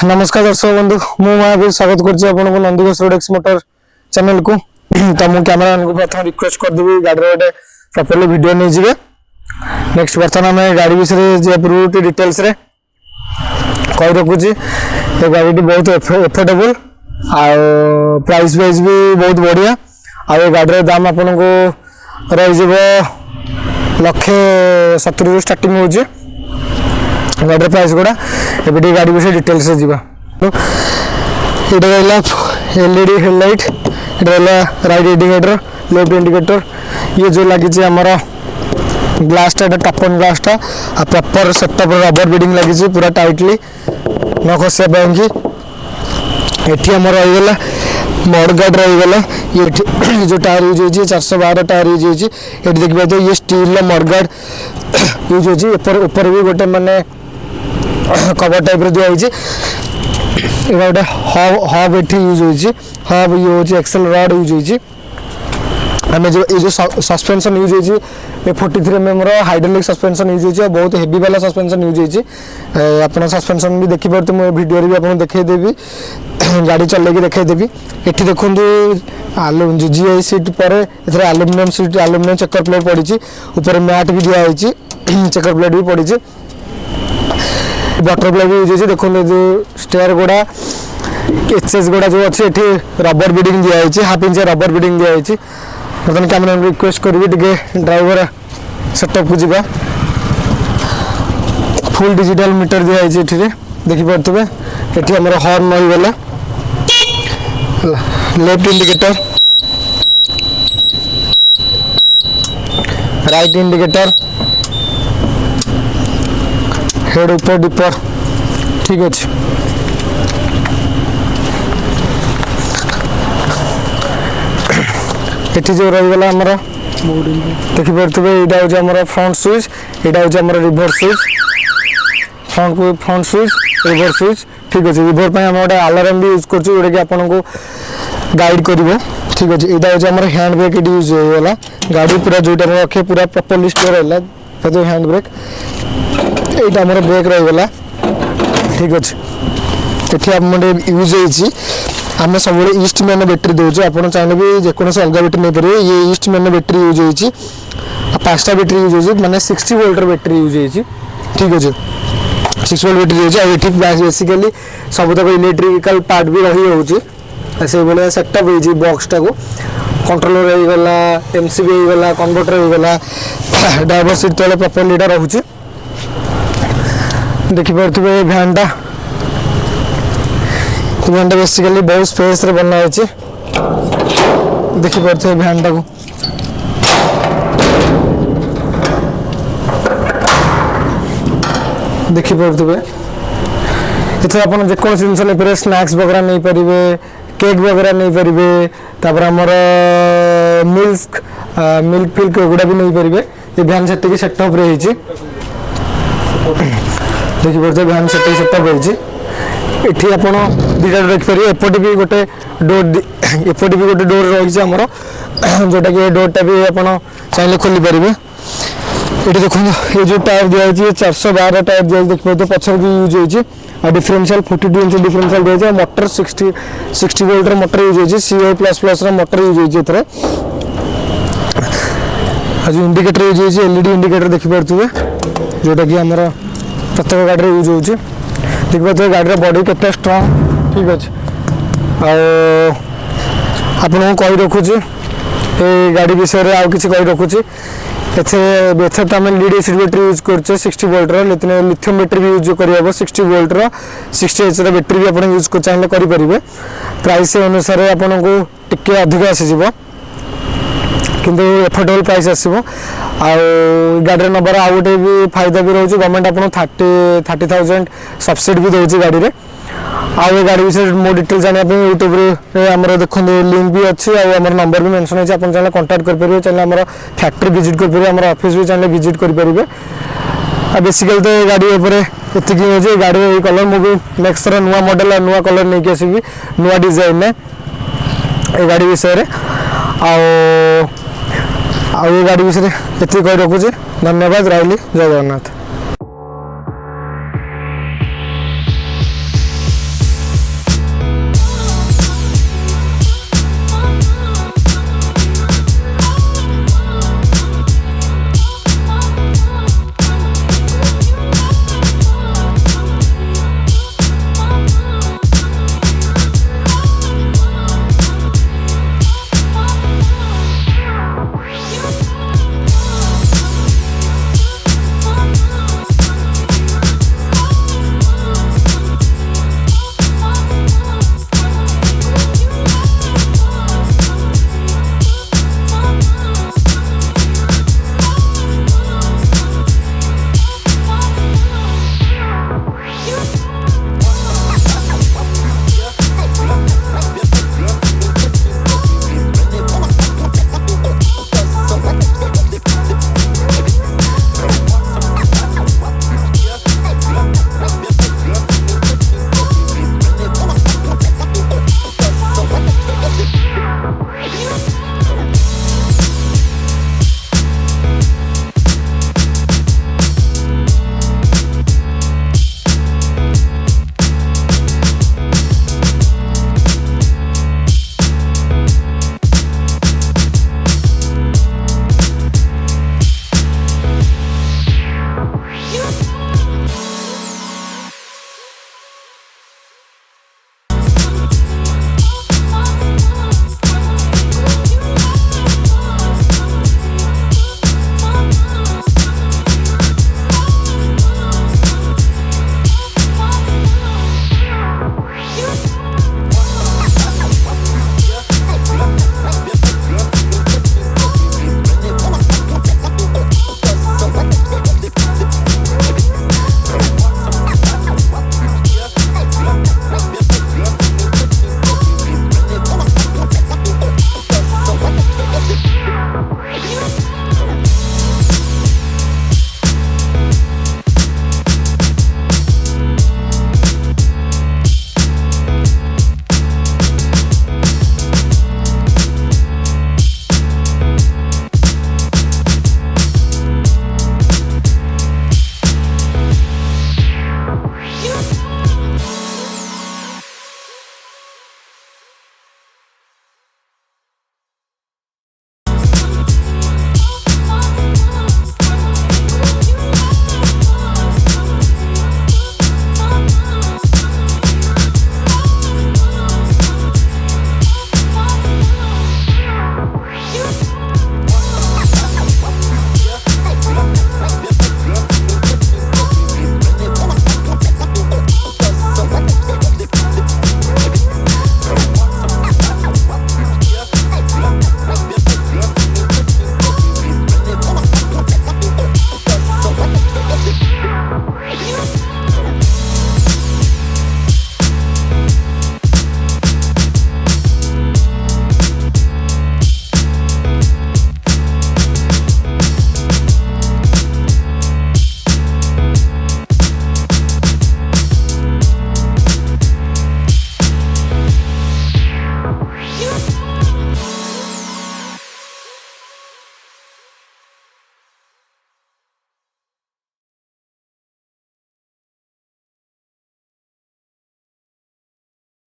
नमस्कार दर्शक बंधु मुझे स्वागत कर Nandighosh road x motor channel को तो मुझे कैमरा को प्रथम रिक्वेस्ट करदेवी गाड़ी गोटे प्रॉपर्ली वीडियो नहीं जाए नेक्स्ट बर्तमान आम गाड़ी विषय पूर्व डिटेल्स कही रखुची ये गाड़ी बहुत एफोर्डेबल प्राइस वाइज भी बहुत बढ़िया आ गाड़ी दाम आपन को रही 1,70,000 स्टार्टिंग हो गाड़ी प्राइस गुड़ा ए गाड़ी विषय डिटेल्स जावा ये एलईडी हेडलाइट ये राइट इंडिकेटर लेफ्ट इंडिकेटर ये जो लगी आमर ग्लासटा टॉप ऑन ग्लासटा आ प्रॉपर सेटअप रबर बीडिंग लगी पूरा टाइटली न खसा पाई एटी आम रहीगला मडगार्ड रहीगला ये जो टायर यूज होती 412 टायर यूज होती ये देखिए तो ये स्टील मडगार्ड यूज होती ऊपर भी गोटे माने कवर टाइप दिखाई गोटे हब ये यूज होती हब ये हूँ एक्सेल रड यूज होती आम जो ये सस्पेंशन यूज होती 43 mm हाइड्रोलिक सस्पेंशन यूज होती बहुत हेवी वाला सस्पेंशन यूज होती आप सस्पेंशन भी देखिए मुझे वीडियो भी आपको देखदेवी गाड़ी चल देखदेवी ये देखो जो जीआई सीट पर aluminium seat aluminium checker plate पड़ी ऊपर मैट भी दिखाई चेकर प्लेट भी पड़ी बटरफ्लाई भी यूज होती देखो जो स्टेयर गुड़ा एचएस गुड़ा जो अच्छे ये रबर बीडिंग दिखाई हाफ इंच रबर बीडिंग दिखाई बर्तमान कैमरा रिक्वेस्ट करी ड्राइवर सेटअप को जीवा फुल डिजिटल मीटर दिखाई देखिपे ये आम हॉर्न रहीगला left indicator right indicator head ऊपर डिपर ठीक अच्छे ये जो रहीगला आमर देखिपे यहाँ हूँ फ्रंट स्विच यहाँ हूँ reverse switch front switch reverse switch ठीक अच्छे रिभर पर आम गोटे अलार्म भी यूज कर जोटा कि आपन को गाइड कर ठीक अच्छे यहाँ हूँ आम हैंड ब्रेक ये यूज होगा गाड़ी पूरा जो रखे पूरा प्रॉपर्ली स्टोर है हैंड ब्रेक ये आम ब्रेक रहीगला ठीक अच्छे ये आम यूज हो आम सब ईस्ट मैन बैटेरी दौर आप चाहिए भी जेकोसी अलग बैटेरी नहीं पारे ये ईस्ट मैन बैटेरी यूज हो 5टा बैटेरी यूज हो माने 60 वोल्टर बैटेरी यूज हो ठीक अच्छे 6 वोल्ट बैटेरी यूज है बेसिकली सब तक इलेक्ट्रिकल पार्ट भी रही हो सेटअप हो बॉक्सटा को कंट्रोलर होगला एमसीबी होगला कन्वर्टर होगला ड्राइवर सीट तले प्रॉपर्ली एटा रहउची देखिपे भ्यानटा भ्यानटा बेसिकली बहुत स्पेस रे बना होची देखिपे भ्यानटा को देखिपे इथे अपन जेको जिनस नहीं पारे स्नैक्स वगैरह नहीं पारे केक वगैरह नहीं पारे तापर आमर मिल्क फिल्क एगुड़ा भी नहीं पारे ये भ्यान से सेटअप रही देखिए भ्यान से सेटअप रही ये आप दुटा देखिपारे एपटे भी गोटे डोर एपटे भी गोटे डोर रही आमर जोटा कि डोरटा भी आप चाहिए खोली पारे ये देखो ये जो टायर दिखाई 412 टायर दिखाई देखिए पचर भी यूज हो डिफरेंशियल 42 इंच डिफरेंशियल दिखाई मोटर 60 वोल्टर मोटर यूज हो CI++ मोटर यूज हो जो इंडिकेटर यूज हो एलईडी इंडिकेटर देखिपे जोटा कि आमर प्रत्येक गाड़ी यूज हो देखिए गाड़ी बॉडी केते स्ट्रांग ठीक अच्छे आपन कही रखुची ये गाड़ी विषय आउ किसी कही रखुची एथे तो आम लीड एसिड बैटेरी यूज करछे 60 वोल्टर लिथियम बैटेरी भी यूज कर 60 वोल्टर 60 एच बैटेरी भी आप यूज चाहिए करेंगे प्राइस अनुसार आपन को टिके अधिक आसीज किंतु एफोर्डेबल प्राइस आसो गाड़ी नंबर आउ गोटे भी फायदा भी रोचे गवर्नमेंट आप 30,000 सब्सिडी भी दूसरी गाड़ी में आउ गाड़ी विषय मो डिटेल जानापी यूट्यूब आम देखो लिंक भी अच्छी आम नंबर भी मेंशन होती आप चाहिए कंटाक्ट करेंगे चाहिए आम फैक्ट्री विजिट करेंगे आम ऑफिस भी चाहिए विजिट करेंगे बेसिकली तो गाड़ी एति हो गाड़ी कलर मुझे नेक्स्ट थर नुआ मॉडल नुआ कलर नहीं आसबि नुआ डिजाइन ये गाड़ी विषय आ गाड़ी विषय ये कही रखुचे धन्यवाद रही जय जगन्नाथ।